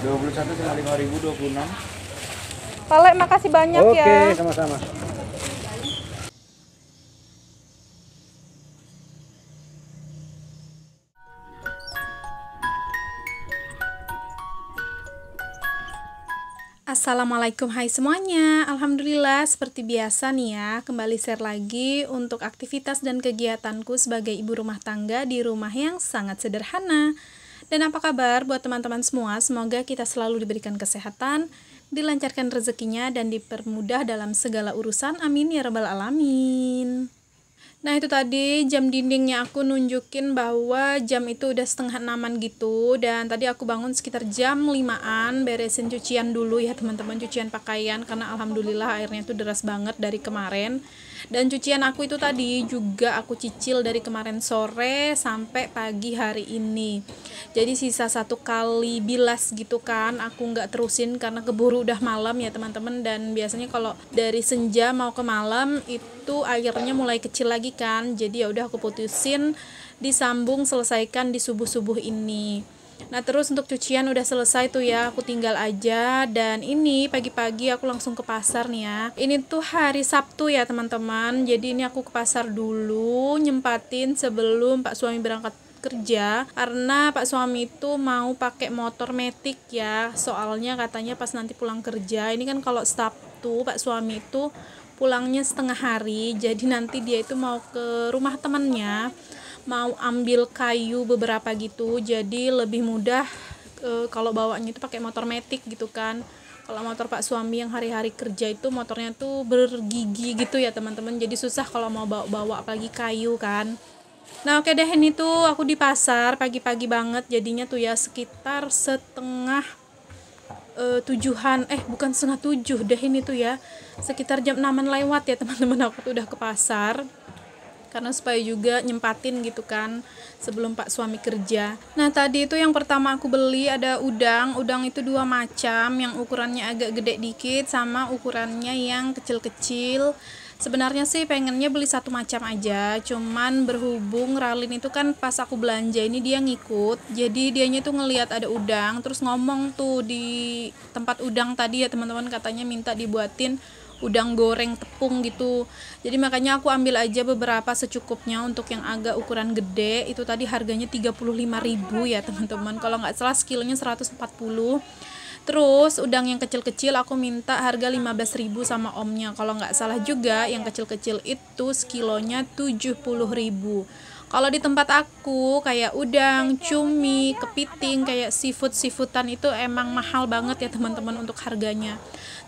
21 sama 5.000 26. Pale, makasih banyak ya. Oke, sama-sama. Assalamualaikum, hai semuanya. Alhamdulillah seperti biasa nih ya, kembali share lagi untuk aktivitas dan kegiatanku sebagai ibu rumah tangga di rumah yang sangat sederhana. Dan apa kabar buat teman-teman semua? Semoga kita selalu diberikan kesehatan, dilancarkan rezekinya, dan dipermudah dalam segala urusan. Amin ya rabbal alamin. Nah itu tadi jam dindingnya aku nunjukin bahwa jam itu udah 5:30 gitu. Dan tadi aku bangun sekitar jam 5-an, beresin cucian dulu ya teman-teman, cucian pakaian. Karena alhamdulillah airnya tuh deras banget dari kemarin. Dan cucian aku itu tadi juga aku cicil dari kemarin sore sampai pagi hari ini. Jadi sisa 1 kali bilas gitu kan, aku nggak terusin karena keburu udah malam ya teman-teman. Dan biasanya kalau dari senja mau ke malam itu airnya mulai kecil lagi kan, jadi ya udah aku putusin disambung selesaikan di subuh-subuh ini. Nah terus untuk cucian udah selesai tuh ya, aku tinggal aja. Dan ini pagi-pagi aku langsung ke pasar nih ya. Ini tuh hari Sabtu ya teman-teman, jadi ini aku ke pasar dulu nyempatin sebelum Pak suami berangkat kerja, karena Pak suami itu mau pakai motor metik ya, soalnya katanya pas nanti pulang kerja, ini kan kalau Sabtu Pak suami itu pulangnya setengah hari, jadi nanti dia itu mau ke rumah temannya, mau ambil kayu beberapa gitu, jadi lebih mudah kalau bawanya itu pakai motor metik gitu kan. Kalau motor Pak suami yang hari-hari kerja itu motornya tuh bergigi gitu ya teman-teman, jadi susah kalau mau bawa apalagi kayu kan. Nah oke deh, ini tuh aku di pasar pagi-pagi banget, jadinya tuh ya sekitar setengah tujuhan, bukan setengah tujuh deh, ini tuh ya sekitar jam 6-an lewat ya teman-teman, aku tuh udah ke pasar karena supaya juga nyempatin gitu kan sebelum Pak suami kerja. Nah tadi itu yang pertama aku beli ada udang itu 2 macam, yang ukurannya agak gede dikit sama ukurannya yang kecil-kecil. Sebenarnya sih pengennya beli 1 macam aja, cuman berhubung Ralin itu kan pas aku belanja ini dia ngikut, jadi dianya tuh ngelihat ada udang terus ngomong tuh di tempat udang tadi ya teman-teman, katanya minta dibuatin udang goreng tepung gitu. Jadi makanya aku ambil aja beberapa secukupnya. Untuk yang agak ukuran gede itu tadi harganya 35.000 ya teman-teman, kalau nggak salah sekilonya 140. Terus udang yang kecil-kecil aku minta harga 15.000 sama omnya, kalau nggak salah juga yang kecil-kecil itu sekilonya 70.000. Kalau di tempat aku kayak udang, cumi, kepiting, kayak seafood-seafoodan itu emang mahal banget ya teman-teman untuk harganya.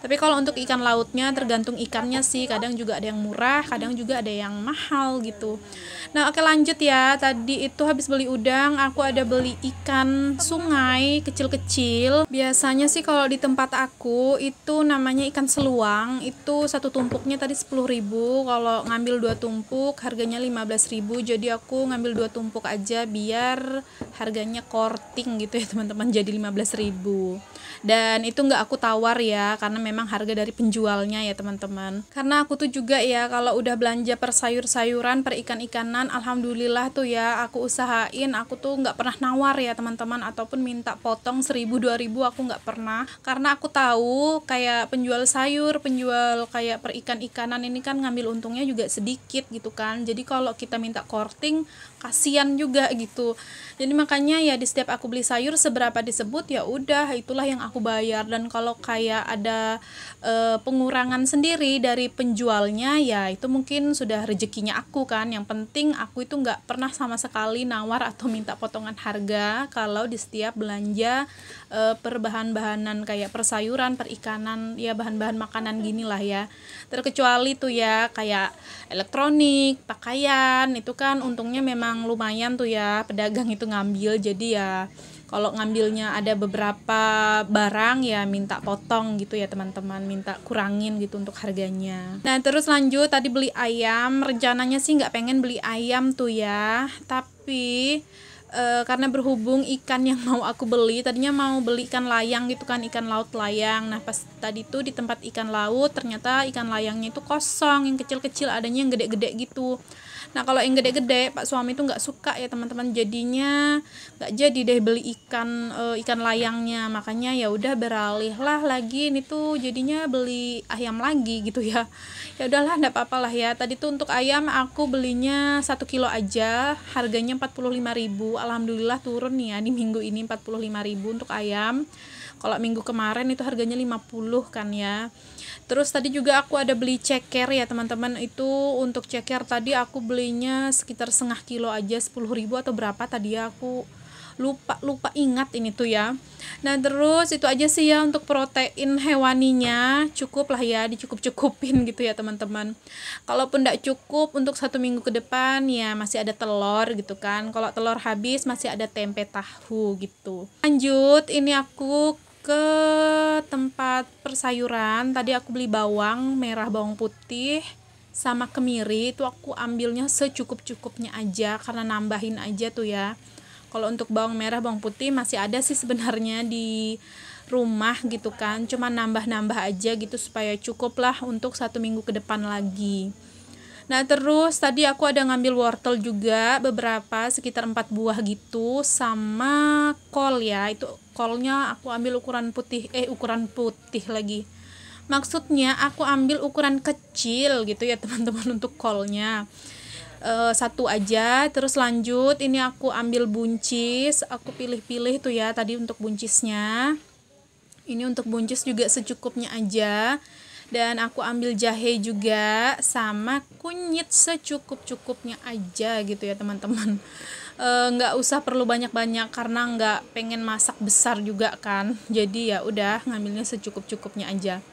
Tapi kalau untuk ikan lautnya tergantung ikannya sih, kadang juga ada yang murah, kadang juga ada yang mahal gitu. Nah oke lanjut ya, tadi itu habis beli udang, aku ada beli ikan sungai kecil-kecil. Biasanya sih kalau di tempat aku itu namanya ikan seluang, itu satu tumpuknya tadi 10.000, kalau ngambil 2 tumpuk harganya 15.000, jadi aku ngambil 2 tumpuk aja biar harganya korting gitu ya teman-teman, jadi 15.000. Dan itu nggak aku tawar ya, karena memang harga dari penjualnya ya teman-teman. Karena aku tuh juga ya kalau udah belanja per sayur-sayuran, per ikan-ikanan, alhamdulillah tuh ya aku usahain, aku tuh nggak pernah nawar ya teman-teman, ataupun minta potong 1.000-2.000 aku nggak pernah. Karena aku tahu kayak penjual sayur, penjual kayak per ikan-ikanan ini kan ngambil untungnya juga sedikit gitu kan. Jadi kalau kita minta korting kasihan juga gitu. Jadi makanya ya di setiap aku beli sayur seberapa disebut ya udah itulah yang aku bayar. Dan kalau kayak ada pengurangan sendiri dari penjualnya ya itu mungkin sudah rezekinya aku kan. Yang penting aku itu nggak pernah sama sekali nawar atau minta potongan harga kalau di setiap belanja per bahan-bahanan kayak per sayuran, per ikanan, ya bahan-bahan makanan gini lah ya. Terkecuali tuh ya kayak elektronik, pakaian, itu kan untungnya memang lumayan tuh ya pedagang itu ngambil. Jadi ya kalau ngambilnya ada beberapa barang ya minta potong gitu ya teman-teman, minta kurangin gitu untuk harganya. Nah terus lanjut tadi beli ayam, rencananya sih nggak pengen beli ayam tuh ya, tapi karena berhubung ikan yang mau aku beli tadinya mau beli ikan layang gitu kan, ikan laut layang. Nah pas tadi tuh di tempat ikan laut ternyata ikan layangnya itu kosong, yang kecil-kecil, adanya yang gede-gede gitu. Nah kalau yang gede-gede Pak suami tuh nggak suka ya teman-teman, jadinya nggak jadi deh beli ikan layangnya. Makanya ya udah beralih lah lagi ini tuh jadinya beli ayam lagi gitu ya. Ya udahlah enggak apa-apa lah ya. Tadi tuh untuk ayam aku belinya 1 kilo aja, harganya 45.000. Alhamdulillah turun nih ya di minggu ini 45.000 untuk ayam. Kalau minggu kemarin itu harganya 50 kan ya. Terus tadi juga aku ada beli ceker ya teman-teman. Itu untuk ceker tadi aku belinya sekitar setengah kilo aja, 10.000 atau berapa tadi ya, aku lupa ingat ini tuh ya. Nah terus itu aja sih ya untuk protein hewaninya, cukup lah ya, dicukup-cukupin gitu ya teman-teman. Kalaupun tidak cukup untuk 1 minggu ke depan ya masih ada telur gitu kan. Kalau telur habis masih ada tempe tahu gitu. Lanjut, ini aku ke tempat persayuran. Tadi aku beli bawang merah, bawang putih sama kemiri. Itu aku ambilnya secukup-cukupnya aja karena nambahin aja tuh ya. Kalau untuk bawang merah, bawang putih masih ada sih sebenarnya di rumah gitu kan, cuma nambah-nambah aja gitu supaya cukup lah untuk 1 minggu ke depan lagi. Nah terus tadi aku ada ngambil wortel juga beberapa, sekitar 4 buah gitu, sama kol ya. Itu kolnya aku ambil ukuran putih lagi. Maksudnya aku ambil ukuran kecil gitu ya teman-teman untuk kolnya. Satu aja. Terus lanjut ini aku ambil buncis, aku pilih-pilih tuh ya tadi untuk buncisnya. Ini untuk buncis juga secukupnya aja. Dan aku ambil jahe juga sama kunyit secukup-cukupnya aja gitu ya teman-teman. Nggak usah perlu banyak-banyak karena nggak pengen masak besar juga kan, jadi ya udah ngambilnya secukup-cukupnya aja.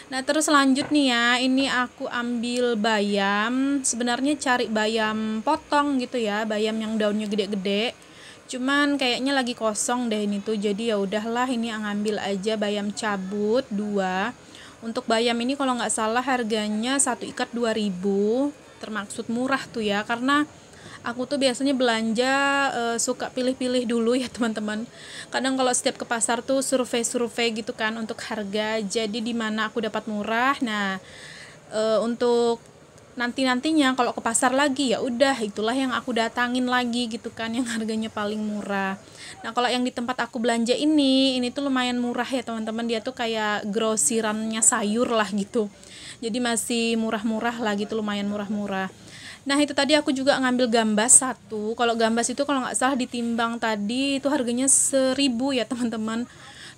Nah terus lanjut nih ya, ini aku ambil bayam. Sebenarnya cari bayam potong gitu ya, bayam yang daunnya gede-gede, cuman kayaknya lagi kosong deh ini tuh, jadi ya udahlah ini ngambil aja bayam cabut 2. Untuk bayam ini kalau nggak salah harganya 1 ikat 2.000, termaksud murah tuh ya, karena aku tuh biasanya belanja suka pilih-pilih dulu ya teman-teman. Kadang kalau setiap ke pasar tuh survei-survei gitu kan untuk harga, jadi di mana aku dapat murah. Nah untuk nantinya kalau ke pasar lagi ya udah itulah yang aku datangin lagi gitu kan, yang harganya paling murah. Nah kalau yang di tempat aku belanja ini tuh lumayan murah ya teman-teman, dia tuh kayak grosirannya sayur lah gitu, jadi masih murah-murah lah gitu, lumayan murah-murah. Nah itu tadi aku juga ngambil gambas 1. Kalau gambas itu kalau nggak salah ditimbang tadi itu harganya 1.000 ya teman-teman.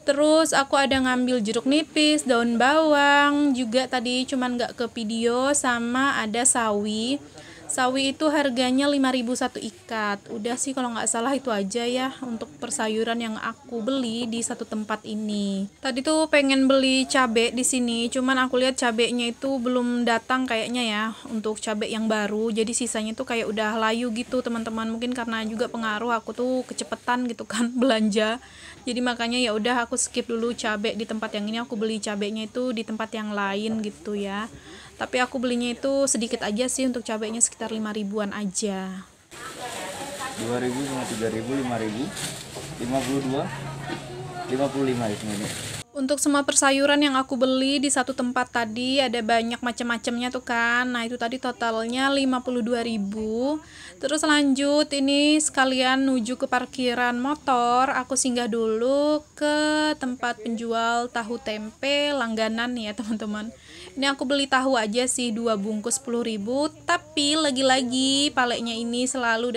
Terus aku ada ngambil jeruk nipis, daun bawang juga tadi, cuman nggak ke video, sama ada sawi. Sawi itu harganya 5.000 1 ikat. Udah sih kalau nggak salah itu aja ya untuk persayuran yang aku beli di satu tempat ini. Tadi tuh pengen beli cabe di sini, cuman aku lihat cabenya itu belum datang kayaknya ya untuk cabe yang baru. Jadi sisanya tuh kayak udah layu gitu teman-teman. Mungkin karena juga pengaruh aku tuh kecepetan gitu kan belanja. Jadi makanya ya udah aku skip dulu cabe di tempat yang ini, aku beli cabenya itu di tempat yang lain gitu ya. Tapi aku belinya itu sedikit aja sih, untuk cabenya sekitar 5.000-an aja. 2.000 sama 3.000, 5.000, 52, 55 di sini. Untuk semua persayuran yang aku beli di satu tempat tadi ada banyak macam-macamnya tuh kan. Nah itu tadi totalnya 52.000. Terus lanjut ini sekalian menuju ke parkiran motor, aku singgah dulu ke tempat penjual tahu tempe langganan nih ya teman-teman. Ini aku beli tahu aja sih 2 bungkus 10.000, tapi lagi-lagi paleknya ini selalu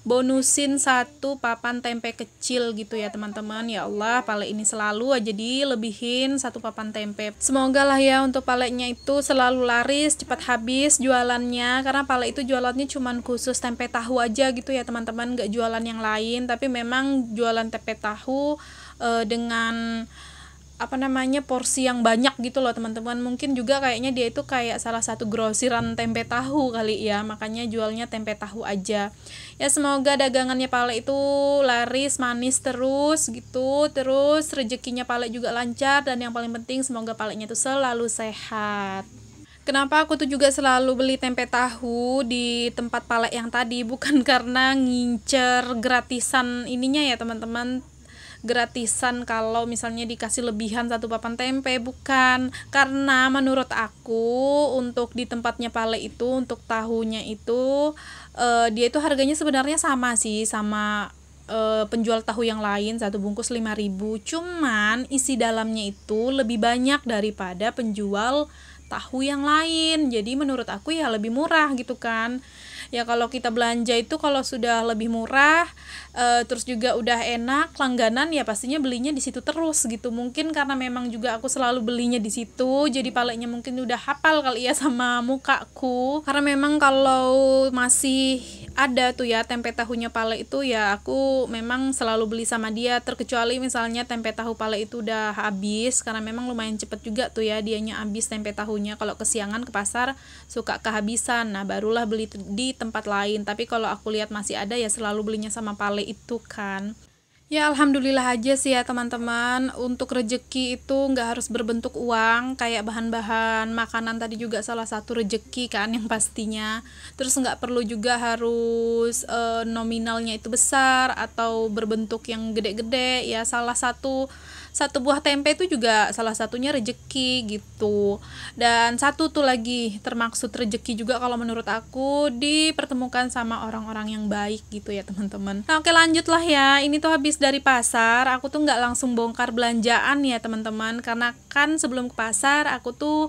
bonusin 1 papan tempe kecil gitu ya teman-teman. Ya Allah, palek ini selalu aja dilebihin 1 papan tempe. Semoga lah ya untuk paleknya itu selalu laris, cepat habis jualannya, karena palek itu jualannya cuman khusus tempe tahu aja gitu ya teman-teman, nggak jualan yang lain. Tapi memang jualan tempe tahu dengan porsi yang banyak gitu loh teman-teman. Mungkin juga kayaknya dia itu kayak salah satu grosiran tempe tahu kali ya, makanya jualnya tempe tahu aja ya. Semoga dagangannya Pale itu laris manis terus gitu, terus rezekinya Pale juga lancar, dan yang paling penting semoga Palenya itu selalu sehat. Kenapa aku tuh juga selalu beli tempe tahu di tempat Pale yang tadi, bukan karena ngincer gratisan ininya ya teman-teman, gratisan kalau misalnya dikasih lebihan satu papan tempe, bukan. Karena menurut aku untuk di tempatnya Pale itu untuk tahunya itu dia itu harganya sebenarnya sama sih sama penjual tahu yang lain, satu bungkus 5.000, cuman isi dalamnya itu lebih banyak daripada penjual tahu yang lain. Jadi menurut aku ya lebih murah gitu kan. Ya kalau kita belanja itu kalau sudah lebih murah terus juga udah enak langganan, ya pastinya belinya di situ terus gitu. Mungkin karena memang juga aku selalu belinya di situ, jadi Palenya mungkin udah hafal kali ya sama mukaku. Karena memang kalau masih ada tuh ya tempe tahunya Pale itu ya aku memang selalu beli sama dia, terkecuali misalnya tempe tahu Pale itu udah habis, karena memang lumayan cepet juga tuh ya dianya habis tempe tahunya. Kalau kesiangan ke pasar suka kehabisan, nah barulah beli di tempat lain. Tapi kalau aku lihat masih ada ya selalu belinya sama Pale itu kan. Ya alhamdulillah aja sih ya teman-teman, untuk rezeki itu nggak harus berbentuk uang, kayak bahan-bahan makanan tadi juga salah satu rezeki kan yang pastinya. Terus nggak perlu juga harus nominalnya itu besar atau berbentuk yang gede-gede ya. Salah satu buah tempe itu juga salah satunya rezeki gitu. Dan satu tuh lagi termaksud rezeki juga kalau menurut aku, dipertemukan sama orang-orang yang baik gitu ya teman-teman. Nah oke lanjutlah ya, ini tuh habis dari pasar, aku tuh nggak langsung bongkar belanjaan ya teman-teman, karena kan sebelum ke pasar aku tuh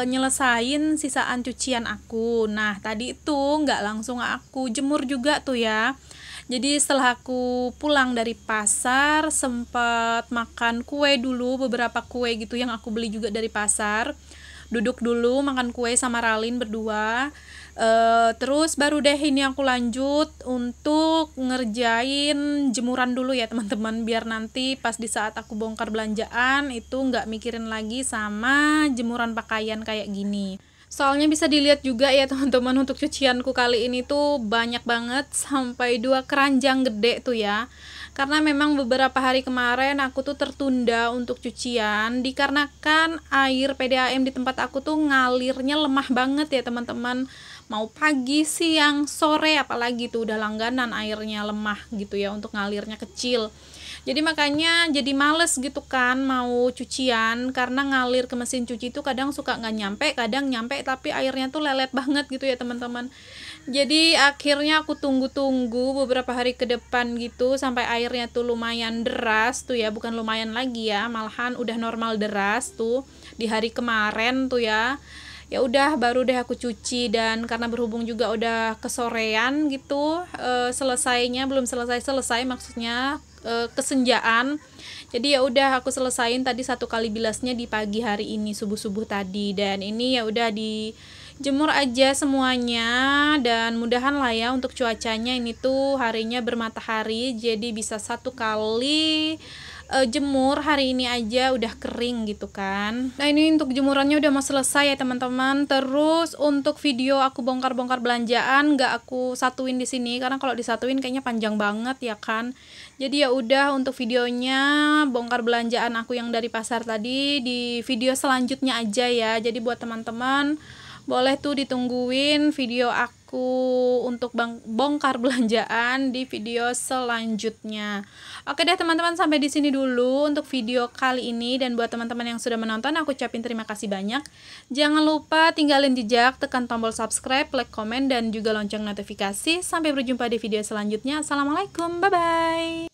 nyelesain sisaan cucian aku. Nah tadi itu nggak langsung aku jemur juga tuh ya. Jadi setelah aku pulang dari pasar sempat makan kue dulu, beberapa kue gitu yang aku beli juga dari pasar. Duduk dulu makan kue sama Ralin berdua. Terus baru deh ini aku lanjut untuk ngerjain jemuran dulu ya teman-teman, biar nanti pas di saat aku bongkar belanjaan itu nggak mikirin lagi sama jemuran pakaian kayak gini. Soalnya bisa dilihat juga ya teman-teman, untuk cucianku kali ini tuh banyak banget, sampai 2 keranjang gede tuh ya. Karena memang beberapa hari kemarin aku tuh tertunda untuk cucian dikarenakan air PDAM di tempat aku tuh ngalirnya lemah banget ya teman-teman. Mau pagi, siang, sore apalagi tuh udah langganan airnya lemah gitu ya, untuk ngalirnya kecil. Jadi makanya jadi males gitu kan mau cucian, karena ngalir ke mesin cuci itu kadang suka nggak nyampe, kadang nyampe tapi airnya tuh lelet banget gitu ya teman-teman. Jadi akhirnya aku tunggu-tunggu beberapa hari ke depan gitu sampai airnya tuh lumayan deras tuh ya, bukan lumayan lagi ya, malahan udah normal deras tuh di hari kemarin tuh ya. Ya udah baru deh aku cuci, dan karena berhubung juga udah kesorean gitu, selesainya belum selesai maksudnya kesenjaan. Jadi ya udah aku selesain tadi 1 kali bilasnya di pagi hari ini subuh-subuh tadi, dan ini ya udah dijemur aja semuanya. Dan mudahan lah ya untuk cuacanya ini tuh harinya bermatahari, jadi bisa 1 kali jemur hari ini aja udah kering gitu kan. Nah ini untuk jemurannya udah mau selesai ya teman-teman. Terus untuk video aku bongkar-bongkar belanjaan nggak aku satuin di sini, karena kalau disatuin kayaknya panjang banget ya kan. Jadi ya udah untuk videonya bongkar belanjaan aku yang dari pasar tadi di video selanjutnya aja ya. Jadi buat teman-teman boleh tuh ditungguin video aku untuk bongkar belanjaan di video selanjutnya. Oke deh teman-teman, sampai di sini dulu untuk video kali ini, dan buat teman-teman yang sudah menonton aku ucapin terima kasih banyak. Jangan lupa tinggalin jejak, tekan tombol subscribe, like, komen, dan juga lonceng notifikasi. Sampai berjumpa di video selanjutnya. Assalamualaikum, bye bye.